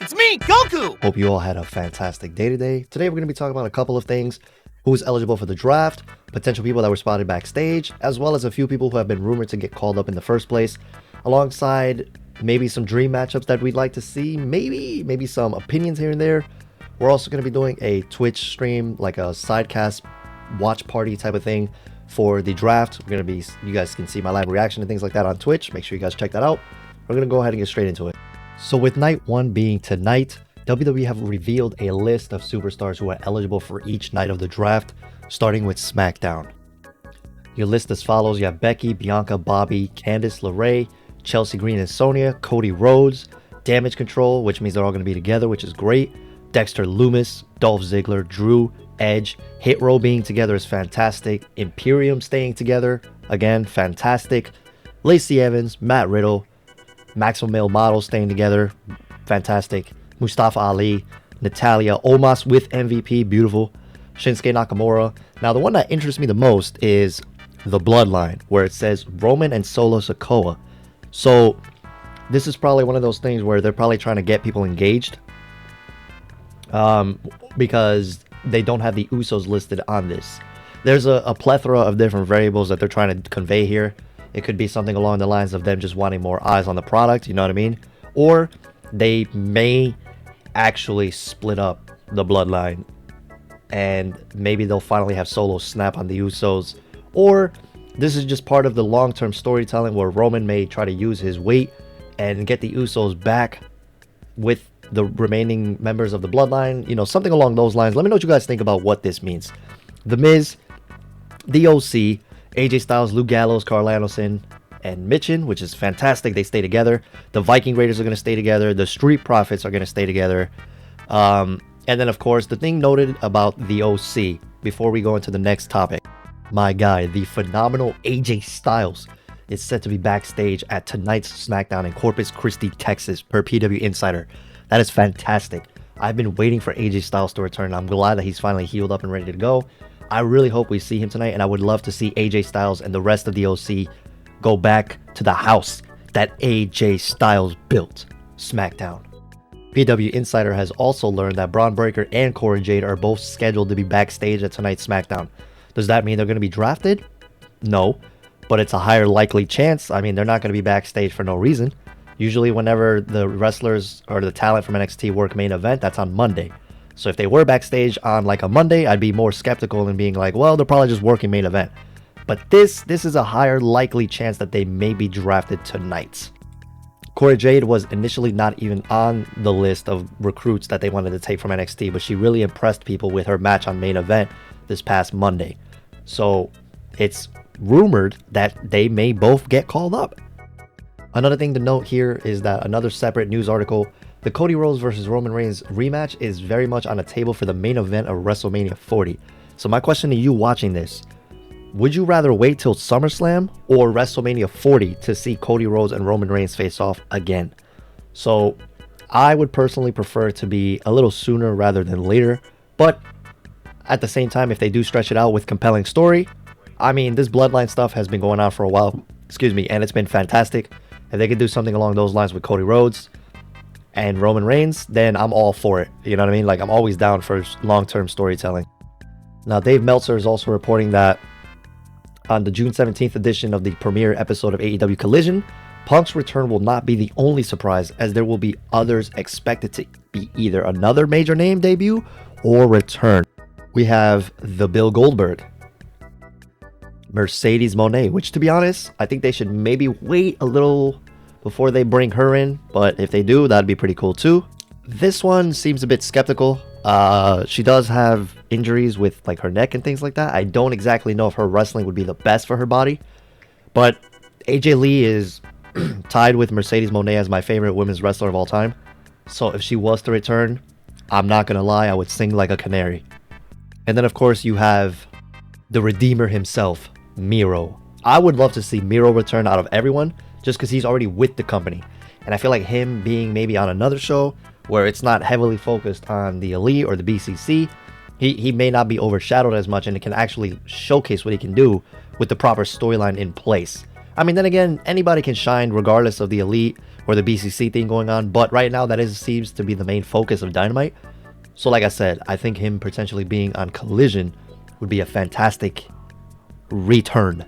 it's me, Goku! Hope you all had a fantastic day today. Today we're going to be talking about a couple of things. Who's eligible for the draft, potential people that were spotted backstage, as well as a few people who have been rumored to get called up in the first place, alongside maybe some dream matchups that we'd like to see, maybe some opinions here and there. We're also going to be doing a Twitch stream, like a sidecast watch party type of thing for the draft. We're going to be, you guys can see my live reaction and things like that on Twitch. Make sure you guys check that out. We're going to go ahead and get straight into it. So with night one being tonight, WWE have revealed a list of superstars who are eligible for each night of the draft, starting with SmackDown. Your list as follows: you have Becky, Bianca, Bobby, Candice LeRae, Chelsea Green and Sonya, Cody Rhodes, Damage Control, which means they're all going to be together, which is great, Dexter Lumis, Dolph Ziggler, Drew, Edge. Hit Row being together is fantastic. Imperium staying together, again, fantastic. Lacey Evans, Matt Riddle, Maximum Male Model staying together, fantastic. Mustafa Ali, Natalia, Omos with MVP, beautiful. Shinsuke Nakamura. Now, the one that interests me the most is the Bloodline, where it says Roman and Solo Sikoa. So, this is probably one of those things where they're probably trying to get people engaged, because they don't have the Usos listed on this. There's a plethora of different variables that they're trying to convey here. It could be something along the lines of them just wanting more eyes on the product, you know what I mean? Or they may actually split up the Bloodline and maybe they'll finally have Solo snap on the Usos. Or this is just part of the long-term storytelling where Roman may try to use his weight and get the Usos back with the remaining members of the Bloodline, you know, something along those lines. Let me know what you guys think about what this means. The Miz, the OC, AJ Styles, Luke Gallows, Carl Anderson, and Mitchin, which is fantastic. They stay together. The Viking Raiders are going to stay together. The Street Profits are going to stay together. And then, of course, the thing noted about the OC, before we go into the next topic, my guy, the phenomenal AJ Styles, is set to be backstage at tonight's SmackDown in Corpus Christi, Texas, per PW Insider. That is fantastic. I've been waiting for AJ Styles to return. I'm glad that he's finally healed up and ready to go. I really hope we see him tonight, and I would love to see AJ Styles and the rest of the OC go back to the house that AJ Styles built, SmackDown. PW Insider has also learned that Braun Breaker and Cora Jade are both scheduled to be backstage at tonight's SmackDown. Does that mean they're going to be drafted? No, but it's a higher likely chance. I mean, they're not going to be backstage for no reason. Usually whenever the wrestlers or the talent from NXT work main event, that's on Monday. So if they were backstage on like a Monday, I'd be more skeptical than being like, well, they're probably just working main event. But this is a higher likely chance that they may be drafted tonight. Cora Jade was initially not even on the list of recruits that they wanted to take from NXT, but she really impressed people with her match on main event this past Monday. So it's rumored that they may both get called up. Another thing to note here is that another separate news article, the Cody Rhodes versus Roman Reigns rematch is very much on the table for the main event of WrestleMania 40. So my question to you watching this, would you rather wait till SummerSlam or WrestleMania 40 to see Cody Rhodes and Roman Reigns face off again? So I would personally prefer it to be a little sooner rather than later. But at the same time, if they do stretch it out with compelling story, I mean, this Bloodline stuff has been going on for a while, and it's been fantastic. If they could do something along those lines with Cody Rhodes and Roman Reigns, then I'm all for it. You know what I mean? Like, I'm always down for long-term storytelling. Now, Dave Meltzer is also reporting that on the June 17th edition of the premiere episode of AEW Collision, Punk's return will not be the only surprise, as there will be others expected to be either another major name debut or return. We have the Bill Goldberg, Mercedes Moné, which, to be honest, I think they should maybe wait a little before they bring her in, but if they do, that'd be pretty cool too. This one seems a bit skeptical. She does have injuries with like her neck and things like that. I don't exactly know if her wrestling would be the best for her body, but AJ Lee is tied with Mercedes Moné as my favorite women's wrestler of all time. So if she was to return, I'm not gonna lie, I would sing like a canary. And then of course you have the Redeemer himself, Miro. I would love to see Miro return out of everyone, just because he's already with the company. And I feel like him being maybe on another show where it's not heavily focused on the Elite or the BCC, he may not be overshadowed as much, and it can actually showcase what he can do with the proper storyline in place. I mean, then again, anybody can shine regardless of the Elite or the BCC thing going on. But right now, that seems to be the main focus of Dynamite. So like I said, I think him potentially being on Collision would be a fantastic return.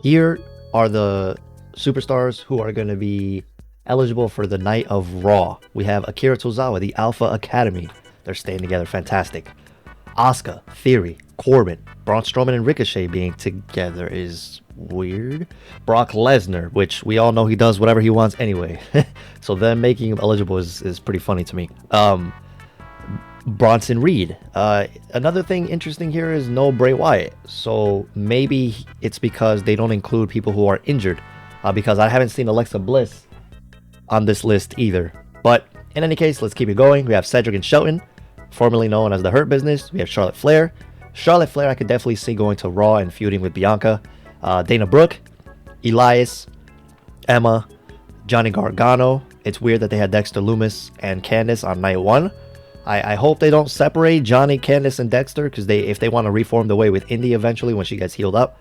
Here are the superstars who are going to be eligible for the night of Raw. We have Akira Tozawa, the Alpha Academy. They're staying together. Fantastic. Asuka, Theory, Corbin, Braun Strowman, and Ricochet being together is weird. Brock Lesnar, which we all know he does whatever he wants anyway. So them making him eligible is pretty funny to me. Bronson Reed. Another thing interesting here is no Bray Wyatt. So maybe it's because they don't include people who are injured. Because I haven't seen Alexa Bliss on this list either. But in any case, let's keep it going. We have Cedric and Shelton, formerly known as the Hurt Business. We have Charlotte Flair. Charlotte Flair I could definitely see going to Raw and feuding with Bianca. Dana Brooke, Elias, Emma, Johnny Gargano. It's weird that they had Dexter Lumis and Candice on night one. I hope they don't separate Johnny, Candice, and Dexter, because if they want to reform the way with Indy eventually when she gets healed up.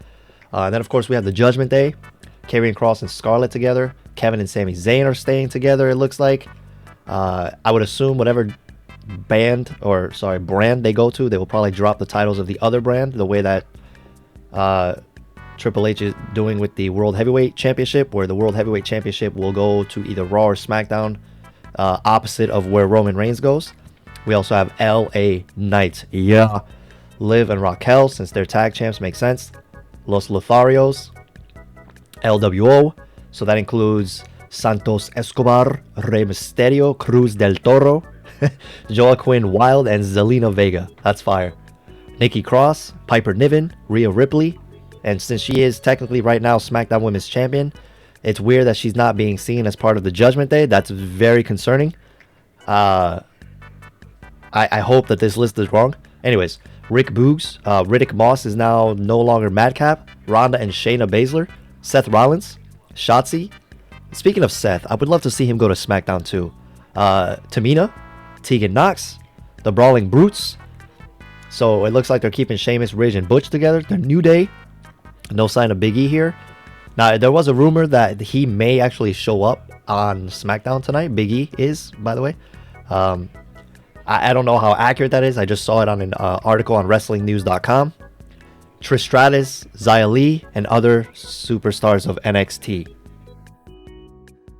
And then of course we have the Judgment Day, Karrion Kross and Scarlett together. Kevin and Sami Zayn are staying together, it looks like. I would assume whatever brand they go to, they will probably drop the titles of the other brand, the way that Triple H is doing with the World Heavyweight Championship, where the World Heavyweight Championship will go to either Raw or SmackDown, opposite of where Roman Reigns goes. We also have LA Knight, yeah, Liv and Raquel, since they're tag champs, makes sense. Los Lotharios, LWO, so that includes Santos Escobar, Rey Mysterio, Cruz del Toro, Joaquin Wilde, and Zelina Vega. That's fire. Nikki Cross, Piper Niven, Rhea Ripley, and since she is technically right now SmackDown Women's Champion, it's weird that she's not being seen as part of the Judgment Day. That's very concerning. I hope that this list is wrong. Anyways, Rick Boogs, Riddick Moss is now no longer Madcap, Ronda and Shayna Baszler, Seth Rollins, Shotzi. Speaking of Seth, I would love to see him go to SmackDown too. Tamina, Tegan Nox, the Brawling Brutes. So it looks like they're keeping Sheamus, Ridge, and Butch together. The New Day. No sign of Big E here. Now, there was a rumor that he may actually show up on SmackDown tonight. Big E is, by the way. I don't know how accurate that is. I just saw it on an article on WrestlingNews.com. Trish Stratus, Xia Li, and other superstars of NXT.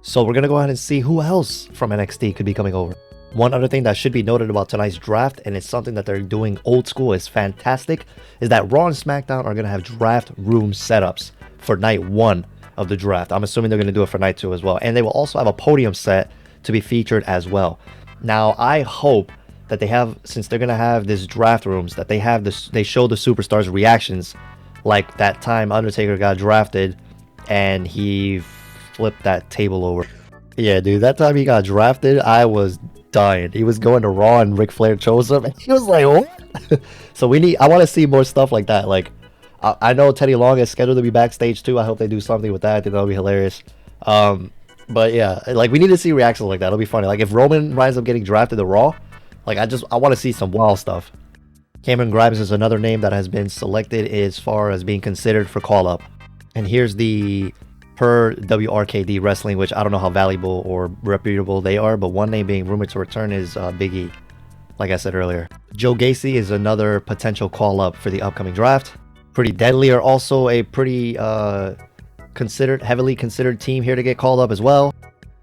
So we're going to go ahead and see who else from NXT could be coming over. One other thing that should be noted about tonight's draft, and it's something that they're doing old school, is fantastic, is that Raw and SmackDown are going to have draft room setups for night one of the draft. I'm assuming they're going to do it for night two as well. And they will also have a podium set to be featured as well. Now, I hope that they have, since they're going to have this draft rooms, that they have this, they show the superstars' reactions, like that time Undertaker got drafted and he flipped that table over. Yeah, dude, that time he got drafted, I was dying. He was going to Raw and Ric Flair chose him and he was like, what? So I want to see more stuff like that. Like, I know Teddy Long is scheduled to be backstage too. I hope they do something with that. I think that'll be hilarious. But yeah, like, we need to see reactions like that. It'll be funny. Like, if Roman winds up getting drafted to Raw, like, I want to see some wild stuff. Cameron Grimes is another name that has been selected as far as being considered for call-up. And here's the per WRKD Wrestling, which I don't know how valuable or reputable they are, but one name being rumored to return is Big E, like I said earlier. Joe Gacy is another potential call-up for the upcoming draft. Pretty Deadly are also a pretty heavily considered team here to get called up as well.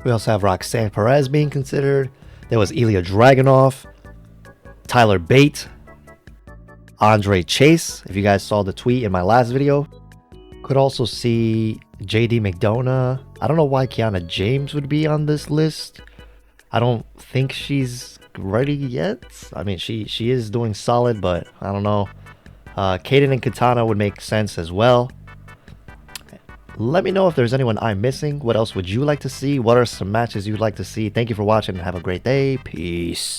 We also have Roxanne Perez being considered. There was Ilya Dragunov, Tyler Bate, Andre Chase, if you guys saw the tweet in my last video. Could also see JD McDonough. I don't know why Kiana James would be on this list. I don't think she's ready yet. I mean, she is doing solid, but I don't know. Kaden and Katana would make sense as well. Let me know if there's anyone I'm missing. What else would you like to see? What are some matches you'd like to see? Thank you for watching and have a great day. Peace.